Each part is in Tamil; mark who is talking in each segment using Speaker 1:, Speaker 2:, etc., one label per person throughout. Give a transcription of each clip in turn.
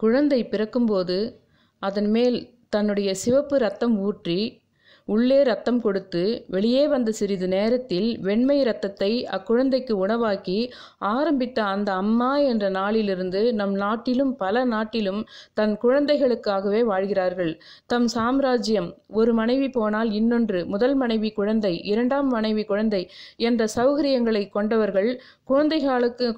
Speaker 1: குழந்தை பிறக்கும்போது அதன் மேல் தன்னுடைய சிவப்பு இரத்தம் ஊற்றி உள்ளே இரத்தம் கொடுத்து வெளியே வந்த சிறிது நேரத்தில் வெண்மை இரத்தத்தை அக்குழந்தைக்கு உணவாக்கி ஆரம்பித்த அந்த அம்மா என்ற நாளிலிருந்து நம் நாட்டிலும் பல நாட்டிலும் தன் குழந்தைகளுக்காகவே வாழ்கிறார்கள். தம் சாம்ராஜ்யம், ஒரு மனைவி போனால் இன்னொன்று, முதல் மனைவி குழந்தை, இரண்டாம் மனைவி குழந்தை என்ற சௌகரியங்களை கொண்டவர்கள்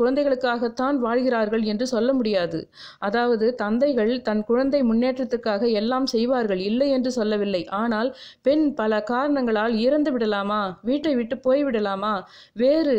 Speaker 1: குழந்தைகளுக்காகத்தான் வாழ்கிறார்கள் என்று சொல்ல முடியாது. அதாவது தந்தைகள் தன் குழந்தை முன்னேற்றத்துக்காக எல்லாம் செய்வார்கள், இல்லை என்று சொல்லவில்லை. ஆனால் பெண் பல காரணங்களால் இறந்து விடலாமா, வீட்டை விட்டு போய்விடலாமா, வேறு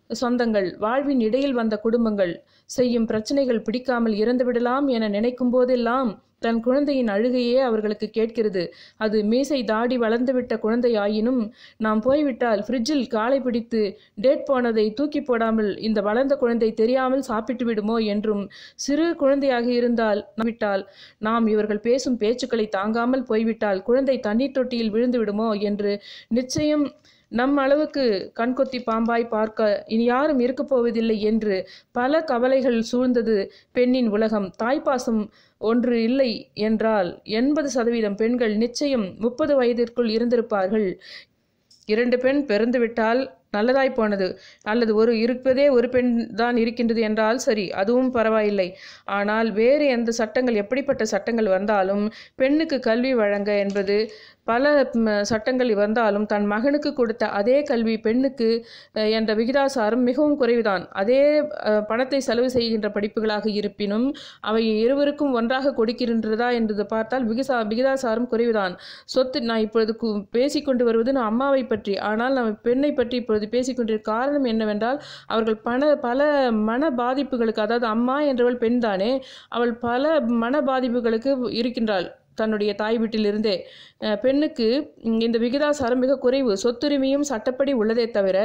Speaker 1: சொந்தங்கள், வாழ்வின் இடையில் வந்த குடும்பங்கள் செய்யும் பிரச்சனைகள் பிடிக்காமல் இறந்து விடலாம் என நினைக்கும் போதெல்லாம் தன் குழந்தையின் அழுகையே அவர்களுக்கு கேட்கிறது. அது மீசை தாடி வளர்ந்துவிட்ட குழந்தை ஆயினும் நாம் போய்விட்டால் ஃப்ரிட்ஜில் காலை பிடித்து டேட் போனதை தூக்கி போடாமல் இந்த வளர்ந்த குழந்தை தெரியாமல் சாப்பிட்டு விடுமோ என்றும், சிறு குழந்தையாக இருந்தால் விட்டால் நாம் இவர்கள் பேசும் பேச்சுக்களை தாங்காமல் போய்விட்டால் குழந்தை தண்ணீர் தொட்டியில் விழுந்து விடுமோ என்று நிச்சயம் நம் அளவுக்கு கண்கொத்தி பாம்பாய் பார்க்க இனி யாரும் இருக்கப் போவதில்லை என்று பல கவலைகள் சூழ்ந்தது பெண்ணின் உலகம். தாய்ப்பாசம் ஒன்று இல்லை என்றால் 80% பெண்கள் நிச்சயம் 30 வயதிற்குள் இருந்திருப்பார்கள். 2 பெண் பிறந்துவிட்டால் நல்லதாய் போனது, அல்லது இருப்பதே ஒரு பெண் தான் இருக்கின்றது என்றால் சரி, அதுவும் பரவாயில்லை. ஆனால் வேறு எந்த சட்டங்கள், எப்படிப்பட்ட சட்டங்கள் வந்தாலும் பெண்ணுக்கு கல்வி வழங்க என்பது பல சட்டங்கள் வந்தாலும் தன் மகனுக்கு கொடுத்த அதே கல்வி பெண்ணுக்கு என்ற விகிதாசாரம் மிகவும் குறைவுதான். அதே பணத்தை செலவு செய்கின்ற படிப்புகளாக இருப்பினும் அவை இருவருக்கும் ஒன்றாக கொடுக்கின்றதா என்று பார்த்தால் விகிதாசாரம் குறைவுதான். சொத்து, நான் இப்பொழுது பேசிக்கொண்டு வருவது நான் அம்மாவை பற்றி, ஆனால் நாம் பெண்ணை பற்றி இப்பொழுது பேசிக்கொண்டிருக்க காரணம் என்னவென்றால் அவர்கள் பல மன பாதிப்புகளுக்கு, அதாவது அம்மா என்றவள் பெண் தானே, அவள் பல மன பாதிப்புகளுக்கு இருக்கின்றாள் தன்னுடைய தாய் வீட்டிலிருந்தே. பெண்ணுக்கு இந்த விகிதாசாரம் மிக குறைவு. சொத்துரிமையும் சட்டப்படி உள்ளதே தவிர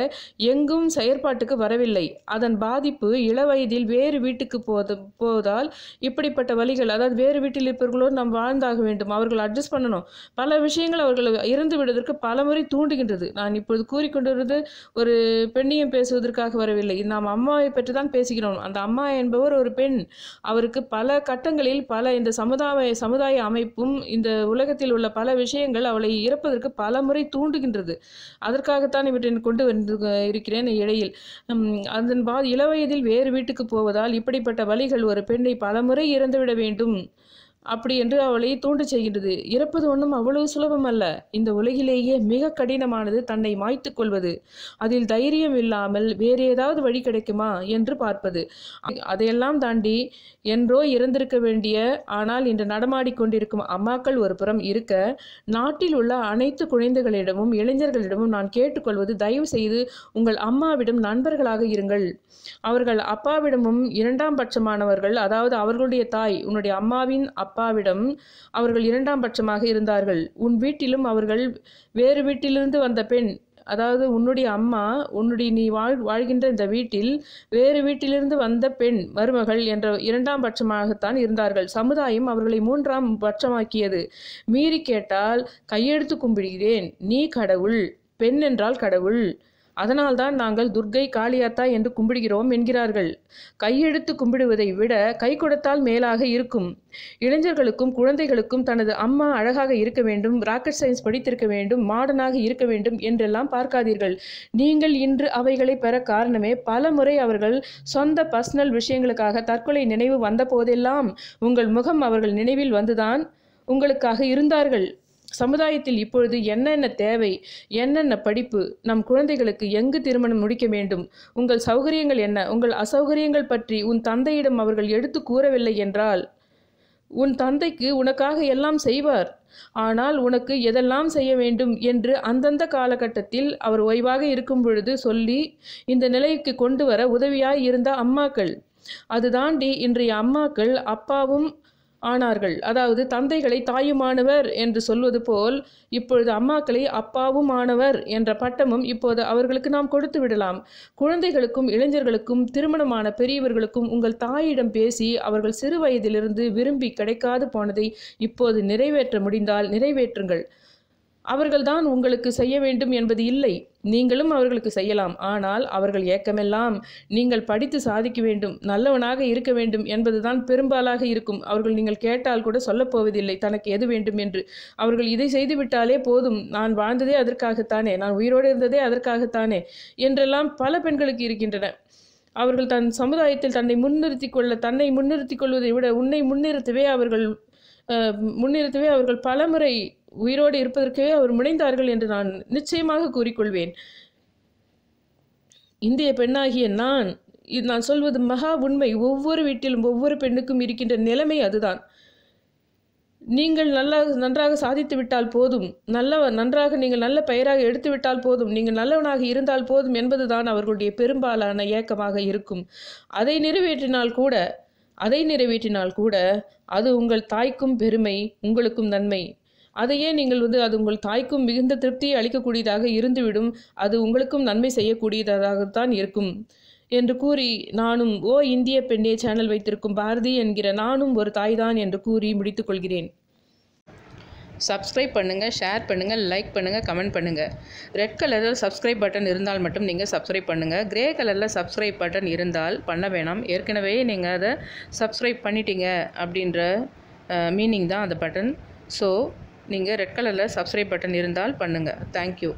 Speaker 1: எங்கும் செயற்பாட்டுக்கு வரவில்லை. அதன் பாதிப்பு இளவயதில் வேறு வீட்டுக்கு போவதால் இப்படிப்பட்ட வழிகள், அதாவது வேறு வீட்டில் இருப்பவர்களோடு நாம் வாழ்ந்தாக வேண்டும், அவர்கள் அட்ஜஸ்ட் பண்ணணும், பல விஷயங்கள் அவர்கள் இறந்து விடுவதற்கு பலமுறை தூண்டுகின்றது. நான் இப்பொழுது கூறிக்கொண்டு வருவது ஒரு பெண்ணையும் பேசுவதற்காக வரவில்லை, நாம் அம்மாவை பற்றி தான் பேசுகிறோம். அந்த அம்மா என்பவர் ஒரு பெண். அவருக்கு பல கட்டங்களில் பல இந்த சமுதாய அமைப்பும் இந்த உலகத்தில் உள்ள பல விஷயங்கள் அவளை இறப்பதற்கு பல முறை தூண்டுகின்றது. அதற்காகத்தான் இவற்றை கொண்டு வந்து இருக்கிறேன் இடையில். அதன் இளவயதில் வேறு வீட்டுக்கு போவதால் இப்படிப்பட்ட வழிகள் ஒரு பெண்ணை பலமுறை இறந்துவிட வேண்டும் அப்படி என்று அவளை தூண்டு செய்கின்றது. இறப்பது ஒன்றும் அவ்வளவு சுலபம் அல்ல. இந்த உலகிலேயே மிக கடினமானது தன்னை மாய்த்து கொள்வது. அதில் தைரியம் இல்லாமல் வேறு ஏதாவது வழி கிடைக்குமா என்று பார்ப்பது. அதையெல்லாம் தாண்டி என்றோ இறந்திருக்க வேண்டிய, ஆனால் இன்று நடமாடிக்கொண்டிருக்கும் அம்மாக்கள் ஒரு புறம் இருக்க, நாட்டில் உள்ள அனைத்து குழந்தைகளிடமும் இளைஞர்களிடமும் நான் கேட்டுக்கொள்வது, தயவு செய்து உங்கள் அம்மாவிடம் நண்பர்களாக இருங்கள். அவர்கள் அப்பாவிடமும் 2ஆம் பட்சமானவர்கள், அதாவது அவர்களுடைய தாய், உன்னுடைய அம்மாவின் அப்பாவிடம் அவர்கள் 2ஆம் பட்சமாக இருந்தார்கள். உன் வீட்டிலும் அவர்கள் வேறு வீட்டிலிருந்து வந்த பெண், அதாவது உன்னுடைய அம்மா நீ வாழ்கின்ற இந்த வீட்டில் வேறு வீட்டிலிருந்து வந்த பெண் மருமகள் என்ற 2ஆம் பட்சமாகத்தான் இருந்தார்கள். சமுதாயம் அவர்களை 3ஆம் பட்சமாக்கியது. மீறி கேட்டால் கையெடுத்து கும்பிடுகிறேன், நீ கடவுள், பெண் என்றால் கடவுள், அதனால்தான் நாங்கள் துர்க்கை காளியாத்தா என்று கும்பிடுகிறோம் என்கிறார்கள். கையெடுத்து கும்பிடுவதை விட கை கொடுத்தால் மேலாக இருக்கும். இளைஞர்களுக்கும் குழந்தைகளுக்கும் தனது அம்மா அழகாக இருக்க வேண்டும், ராக்கெட் சயின்ஸ் படித்திருக்க வேண்டும், மாடர்னாக இருக்க வேண்டும் என்றெல்லாம் பார்க்காதீர்கள். நீங்கள் இன்று அவைகளை பெற காரணமே பல முறை அவர்கள் சொந்த பர்சனல் விஷயங்களுக்காக தற்கொலை நினைவு வந்த போதெல்லாம் உங்கள் முகம் அவர்கள் நினைவில் வந்துதான் உங்களுக்காக இருந்தார்கள். சமுதாயத்தில் இப்பொழுது என்னென்ன தேவை, என்னென்ன படிப்பு, நம் குழந்தைகளுக்கு எங்கு திருமணம் முடிக்க வேண்டும், உங்கள் சௌகரியங்கள் என்ன, உங்கள் அசௌகரியங்கள் பற்றி உன் தந்தையிடம் அவர்கள் எடுத்து கூறவில்லை என்றால், உன் தந்தைக்கு உனக்காக எல்லாம் செய்வார், ஆனால் உனக்கு எதெல்லாம் செய்ய வேண்டும் என்று அந்தந்த காலகட்டத்தில் அவர் ஓய்வாக இருக்கும் பொழுது சொல்லி இந்த நிலைக்கு கொண்டு வர உதவியாய் இருந்த அம்மாக்கள். அது தாண்டி இன்றைய அம்மாக்கள் அப்பாவும் ஆனார்கள். அதாவது தந்தைகளை தாயுமானவர் என்று சொல்வது போல் இப்பொழுது அம்மாக்களை அப்பாவும் ஆனவர் என்ற பட்டமும் இப்போது அவர்களுக்கு நாம் கொடுத்து விடலாம். குழந்தைகளுக்கும் இளைஞர்களுக்கும் திருமணமான பெரியவர்களுக்கும் உங்கள் தாயிடம் பேசி அவர்கள் சிறு வயதிலிருந்து விரும்பி கிடைக்காது போனதை இப்போது நிறைவேற்ற முடிந்தால் நிறைவேற்றுங்கள். அவர்கள்தான் உங்களுக்கு செய்ய வேண்டும் என்பது இல்லை. நீங்களும் அவர்களுக்கு செய்யலாம். ஆனால் அவர்கள் ஏக்கமெல்லாம் நீங்கள் படித்து சாதிக்க வேண்டும், நல்லவனாக இருக்க வேண்டும் என்பதுதான் பெரும்பாலாக இருக்கும். அவர்கள் நீங்கள் கேட்டால் கூட சொல்லப்போவதில்லை தனக்கு எது வேண்டும் என்று. அவர்கள் இதை செய்துவிட்டாலே போதும், நான் வாழ்ந்ததே அதற்காகத்தானே, நான் உயிரோடு இருந்ததே அதற்காகத்தானே என்றெல்லாம் பல பெண்களுக்கு இருக்கின்றன. அவர்கள் தன் சமுதாயத்தில் தன்னை முன்னிறுத்திக் கொள்வதை விட உன்னை முன்னிறுத்தவே அவர்கள் பலமுறை உயிரோடு இருப்பதற்கே அவர் முனைந்தார்கள் என்று நான் நிச்சயமாக கூறிக்கொள்வேன். இந்திய பெண்ணாகிய நான் சொல்வது மகா உண்மை. ஒவ்வொரு வீட்டிலும் ஒவ்வொரு பெண்ணுக்கும் இருக்கின்ற நிலைமை அதுதான். நீங்கள் நன்றாக சாதித்து விட்டால் போதும், நீங்கள் நல்ல பெயராக எடுத்து விட்டால் போதும், நீங்கள் நல்லவனாக இருந்தால் போதும் என்பதுதான் அவர்களுடைய பெரும்பாலான ஏக்கமாக இருக்கும். அதை நிறைவேற்றினால் கூட அது உங்கள் தாய்க்கும் பெருமை, உங்களுக்கும் நன்மை. அதையே நீங்கள் அது உங்கள் தாய்க்கும் மிகுந்த திருப்தியை அளிக்கக்கூடியதாக இருந்துவிடும், அது உங்களுக்கும் நன்மை செய்யக்கூடியதாகத்தான் இருக்கும் என்று கூறி நானும் ஓ இந்திய பெண்ணே சேனல் வைத்திருக்கும் பாரதி என்கிற நானும் ஒரு தாய்தான் என்று கூறி முடித்துக் கொள்கிறேன். சப்ஸ்கிரைப் பண்ணுங்கள், ஷேர் பண்ணுங்கள், லைக் பண்ணுங்கள், கமெண்ட் பண்ணுங்கள். ரெட் கலரில் சப்ஸ்கிரைப் பட்டன் இருந்தால் மட்டும் நீங்கள் சப்ஸ்கிரைப் பண்ணுங்கள். கிரே கலரில் சப்ஸ்கிரைப் பட்டன் இருந்தால் பண்ண வேணாம். ஏற்கனவே நீங்கள் அதை சப்ஸ்கிரைப் பண்ணிட்டீங்க அப்படின்ற மீனிங் தான் அந்த பட்டன். ஸோ நீங்கள் ரெட் கலரில் சப்ஸ்கிரைப் பட்டன் இருந்தால் பண்ணுங்கள். தேங்க்யூ.